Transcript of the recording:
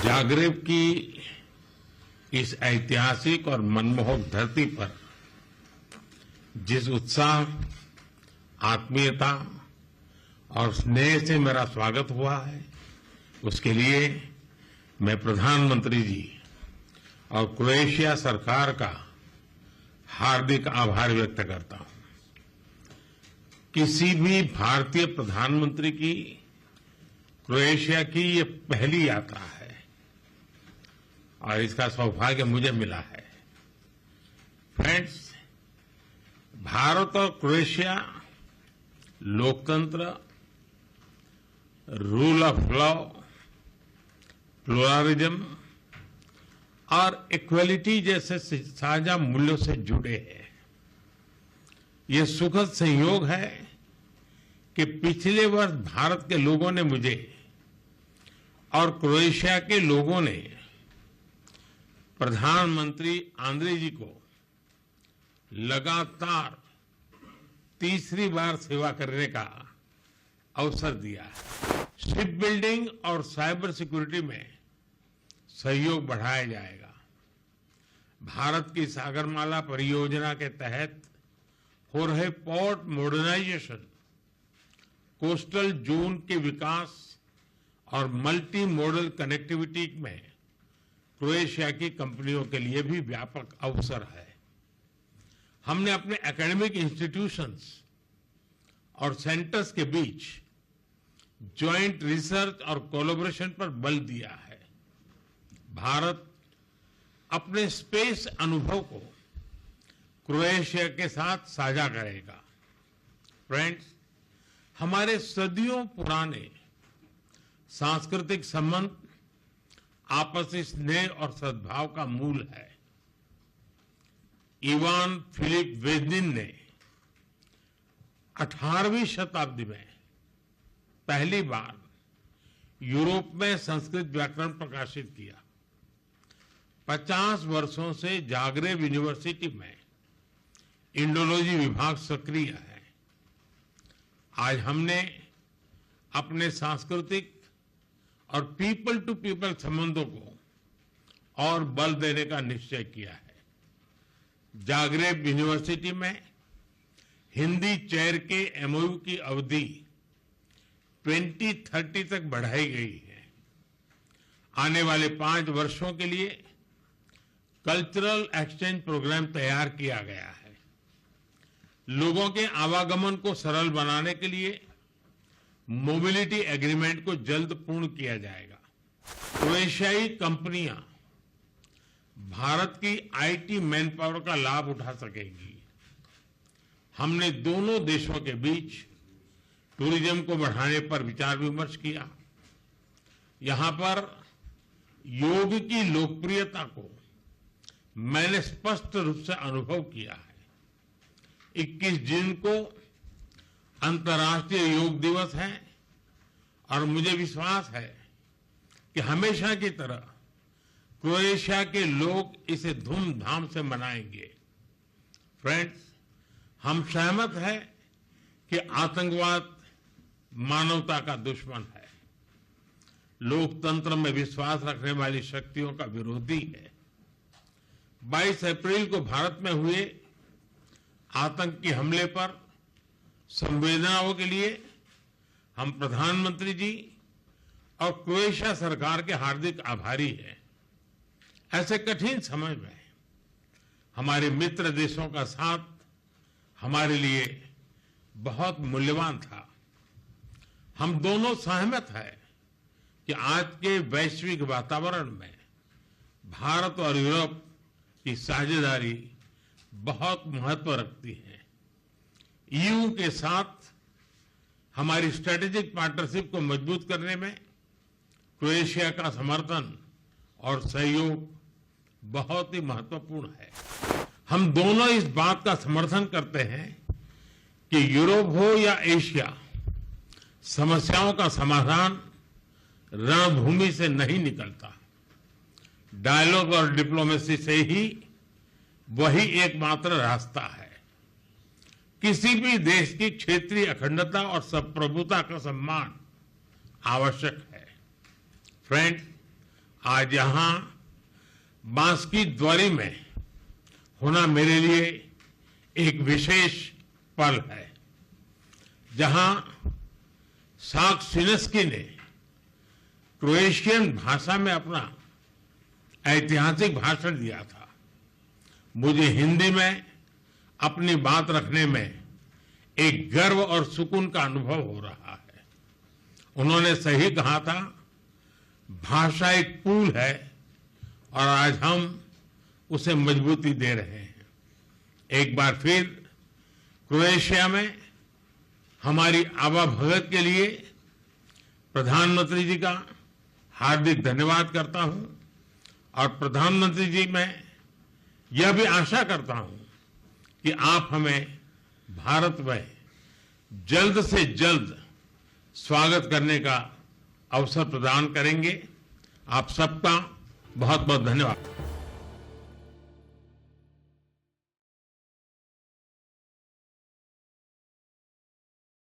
Zagreb की इस ऐतिहासिक और मनमोहक धरती पर जिस उत्साह, आत्मीयता और स्नेह से मेरा स्वागत हुआ है, उसके लिए मैं प्रधानमंत्री जी और क्रोएशिया सरकार का हार्दिक आभार व्यक्त करता हूं। किसी भी भारतीय प्रधानमंत्री की क्रोएशिया की ये पहली यात्रा है और इसका सौभाग्य मुझे मिला है। फ्रेंड्स, भारत और क्रोएशिया लोकतंत्र, रूल ऑफ लॉ, प्लुरलिज्म और इक्वलिटी जैसे साझा मूल्यों से जुड़े हैं। ये सुखद संयोग है कि पिछले वर्ष भारत के लोगों ने मुझे और क्रोएशिया के लोगों ने प्रधानमंत्री आंद्रे जी को लगातार तीसरी बार सेवा करने का अवसर दिया है। शिप बिल्डिंग और साइबर सिक्योरिटी में सहयोग बढ़ाया जाएगा। भारत की सागरमाला परियोजना के तहत हो रहे पोर्ट मॉडर्नाइजेशन, कोस्टल जोन के विकास और मल्टी मॉडल कनेक्टिविटी में क्रोएशिया की कंपनियों के लिए भी व्यापक अवसर है। हमने अपने एकेडमिक इंस्टीट्यूशंस और सेंटर्स के बीच ज्वाइंट रिसर्च और कोलैबोरेशन पर बल दिया है। भारत अपने स्पेस अनुभव को क्रोएशिया के साथ साझा करेगा। फ्रेंड्स, हमारे सदियों पुराने सांस्कृतिक संबंध आपसी स्नेह और सद्भाव का मूल है। इवान फिलिप वेजिन ने 18वीं शताब्दी में पहली बार यूरोप में संस्कृत व्याकरण प्रकाशित किया। 50 वर्षों से जागरेब यूनिवर्सिटी में इंडोलॉजी विभाग सक्रिय है। आज हमने अपने सांस्कृतिक और पीपल टू पीपल संबंधों को और बल देने का निश्चय किया है। जागरेब यूनिवर्सिटी में हिंदी चेयर के एमओयू की अवधि 2030 तक बढ़ाई गई है। आने वाले 5 वर्षों के लिए कल्चरल एक्सचेंज प्रोग्राम तैयार किया गया है। लोगों के आवागमन को सरल बनाने के लिए मोबिलिटी एग्रीमेंट को जल्द पूर्ण किया जाएगा। क्रोएशियाई कंपनियां भारत की आईटी मैन पावर का लाभ उठा सकेंगी। हमने दोनों देशों के बीच टूरिज्म को बढ़ाने पर विचार विमर्श किया। यहां पर योग की लोकप्रियता को मैंने स्पष्ट रूप से अनुभव किया है। 21 जून को अंतर्राष्ट्रीय योग दिवस है और मुझे विश्वास है कि हमेशा की तरह क्रोएशिया के लोग इसे धूमधाम से मनाएंगे। फ्रेंड्स, हम सहमत हैं कि आतंकवाद मानवता का दुश्मन है, लोकतंत्र में विश्वास रखने वाली शक्तियों का विरोधी है। 22 अप्रैल को भारत में हुए आतंकी हमले पर संवेदनाओं के लिए हम प्रधानमंत्री जी और क्रोएशिया सरकार के हार्दिक आभारी हैं। ऐसे कठिन समय में हमारे मित्र देशों का साथ हमारे लिए बहुत मूल्यवान था। हम दोनों सहमत हैं कि आज के वैश्विक वातावरण में भारत और यूरोप की साझेदारी बहुत महत्व रखती है। ईयू के साथ हमारी स्ट्रेटेजिक पार्टनरशिप को मजबूत करने में क्रोएशिया का समर्थन और सहयोग बहुत ही महत्वपूर्ण है। हम दोनों इस बात का समर्थन करते हैं कि यूरोप हो या एशिया, समस्याओं का समाधान रणभूमि से नहीं निकलता। डायलॉग और डिप्लोमेसी से ही वही एकमात्र रास्ता है। किसी भी देश की क्षेत्रीय अखंडता और संप्रभुता का सम्मान आवश्यक है। फ्रेंड्स, आज यहां बांसकी द्वारी में होना मेरे लिए एक विशेष पल है, जहां साक्सिनेस्की ने क्रोएशियन भाषा में अपना ऐतिहासिक भाषण दिया था। मुझे हिंदी में अपनी बात रखने में एक गर्व और सुकून का अनुभव हो रहा है। उन्होंने सही कहा था, भाषा एक पुल है और आज हम उसे मजबूती दे रहे हैं। एक बार फिर क्रोएशिया में हमारी आवाभगत के लिए प्रधानमंत्री जी का हार्दिक धन्यवाद करता हूं और प्रधानमंत्री जी मैं यह भी आशा करता हूं कि आप हमें भारत में जल्द से जल्द स्वागत करने का अवसर प्रदान करेंगे। आप सबका बहुत बहुत धन्यवाद।